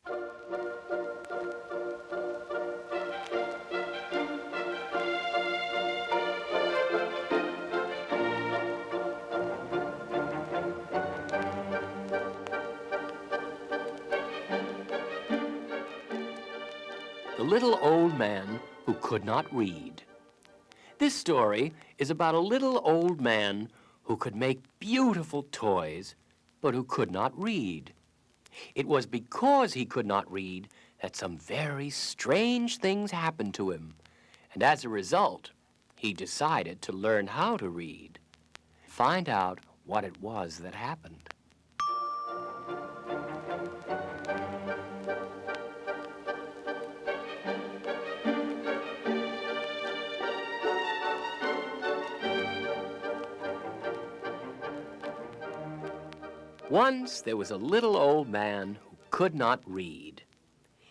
The Little Old Man Who Could Not Read. This story is about a little old man who could make beautiful toys, but who could not read. It was because he could not read that some very strange things happened to him, and as a result, he decided to learn how to read. Find out what it was that happened. Once there was a little old man who could not read.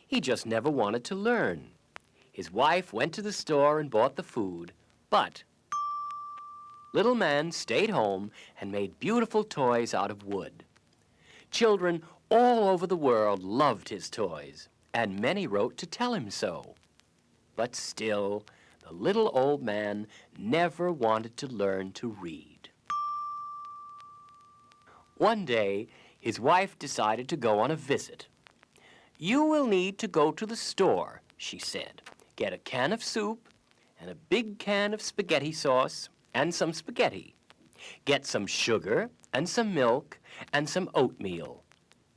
He just never wanted to learn. His wife went to the store and bought the food, but little man stayed home and made beautiful toys out of wood. Children all over the world loved his toys, and many wrote to tell him so. But still, the little old man never wanted to learn to read. One day, his wife decided to go on a visit. "You will need to go to the store," she said. "Get a can of soup and a big can of spaghetti sauce and some spaghetti. Get some sugar and some milk and some oatmeal.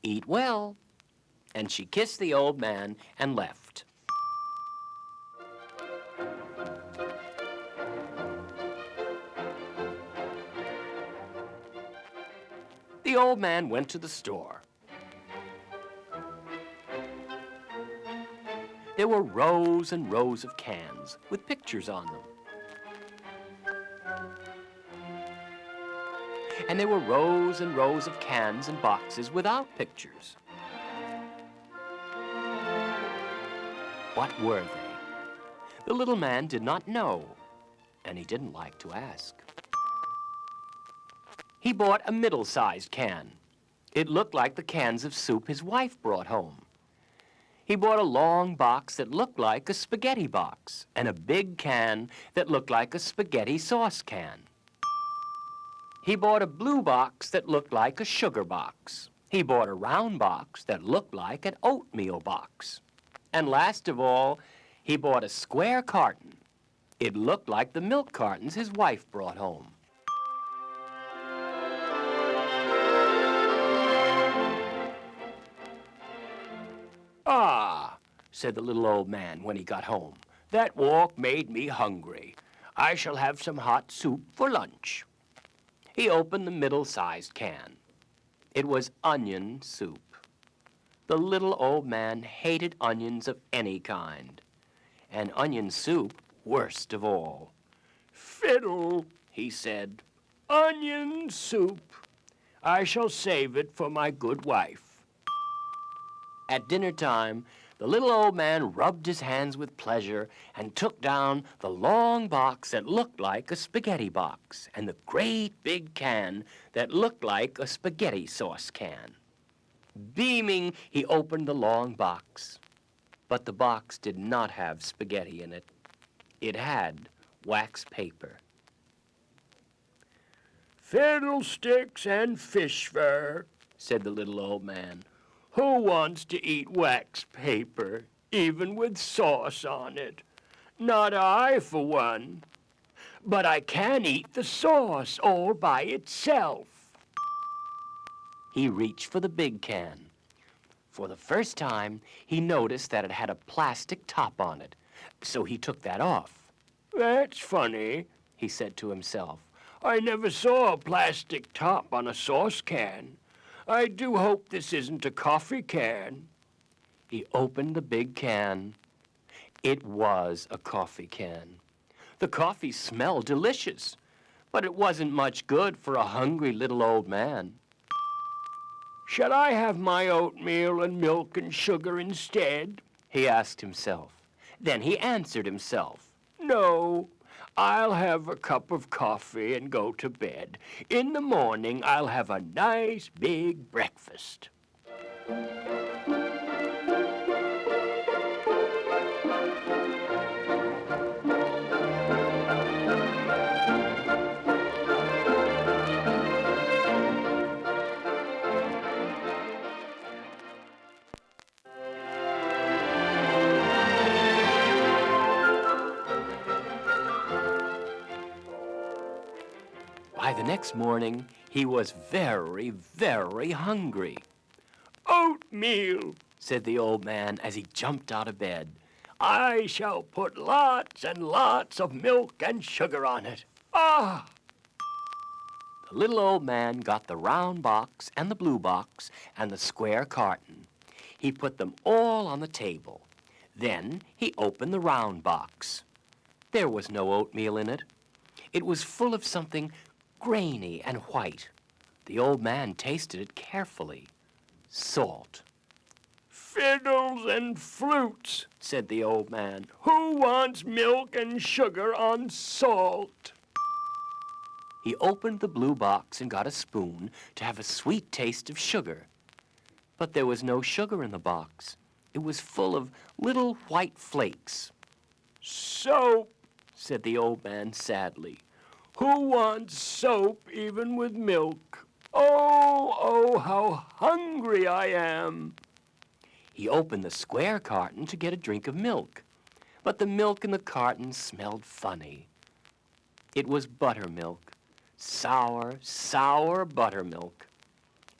Eat well." And she kissed the old man and left. The old man went to the store. There were rows and rows of cans with pictures on them. And there were rows and rows of cans and boxes without pictures. What were they? The little man did not know, and he didn't like to ask. He bought a middle-sized can. It looked like the cans of soup his wife brought home. He bought a long box that looked like a spaghetti box, and a big can that looked like a spaghetti sauce can. He bought a blue box that looked like a sugar box. He bought a round box that looked like an oatmeal box. And last of all, he bought a square carton. It looked like the milk cartons his wife brought home. "Ah," said the little old man when he got home, "that walk made me hungry. I shall have some hot soup for lunch." He opened the middle-sized can. It was onion soup. The little old man hated onions of any kind, and onion soup worst of all. "Fiddle," he said, "onion soup. I shall save it for my good wife." At dinner time, the little old man rubbed his hands with pleasure and took down the long box that looked like a spaghetti box and the great big can that looked like a spaghetti sauce can. Beaming, he opened the long box. But the box did not have spaghetti in it. It had wax paper. "Fiddlesticks and fish fur," said the little old man. "Who wants to eat wax paper, even with sauce on it? Not I, for one. But I can eat the sauce all by itself." He reached for the big can. For the first time, he noticed that it had a plastic top on it, so he took that off. "That's funny," he said to himself. "I never saw a plastic top on a sauce can. I do hope this isn't a coffee can." He opened the big can. It was a coffee can. The coffee smelled delicious, but it wasn't much good for a hungry little old man. "Shall I have my oatmeal and milk and sugar instead?" he asked himself. Then he answered himself, "No, I'll have a cup of coffee and go to bed. In the morning, I'll have a nice big breakfast." the next morning, he was very, very hungry. "Oatmeal," said the old man as he jumped out of bed. "I shall put lots and lots of milk and sugar on it. Ah!" The little old man got the round box and the blue box and the square carton. He put them all on the table. Then he opened the round box. There was no oatmeal in it. It was full of something grainy and white. The old man tasted it carefully. Salt. "Fiddles and flutes," said the old man. "Who wants milk and sugar on salt?" He opened the blue box and got a spoon to have a sweet taste of sugar. But there was no sugar in the box. It was full of little white flakes. "Soap," said the old man sadly. "Who wants soap even with milk? Oh, how hungry I am." He opened the square carton to get a drink of milk. But the milk in the carton smelled funny. It was buttermilk. Sour, sour buttermilk.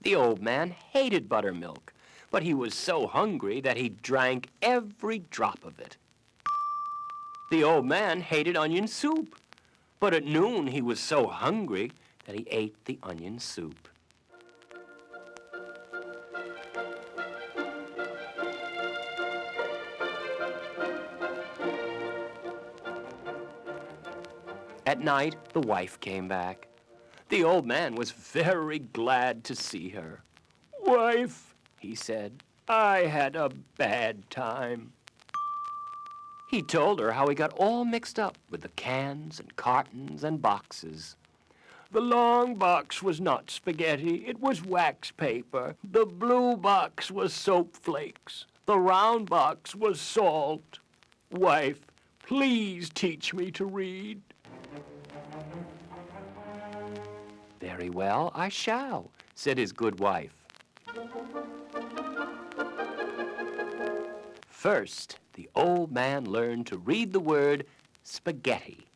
The old man hated buttermilk, but he was so hungry that he drank every drop of it. The old man hated onion soup, but at noon he was so hungry that he ate the onion soup. At night, the wife came back. The old man was very glad to see her. "Wife," he said, "I had a bad time." He told her how he got all mixed up with the cans and cartons and boxes. "The long box was not spaghetti, it was wax paper. The blue box was soap flakes. The round box was salt. Wife, please teach me to read." "Very well, I shall," said his good wife. First, the old man learned to read the word spaghetti.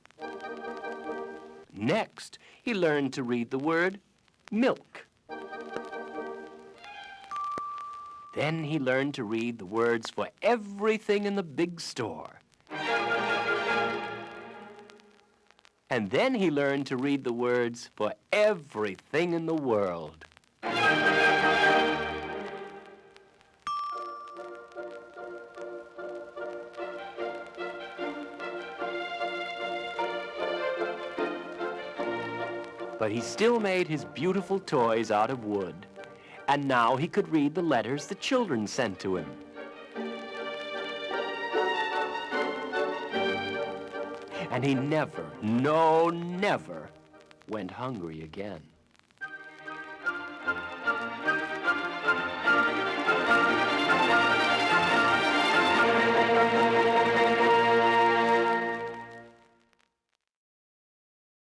Next, he learned to read the word milk. Then he learned to read the words for everything in the big store. And then he learned to read the words for everything in the world. But he still made his beautiful toys out of wood. And now he could read the letters the children sent to him. And he never, no, never went hungry again.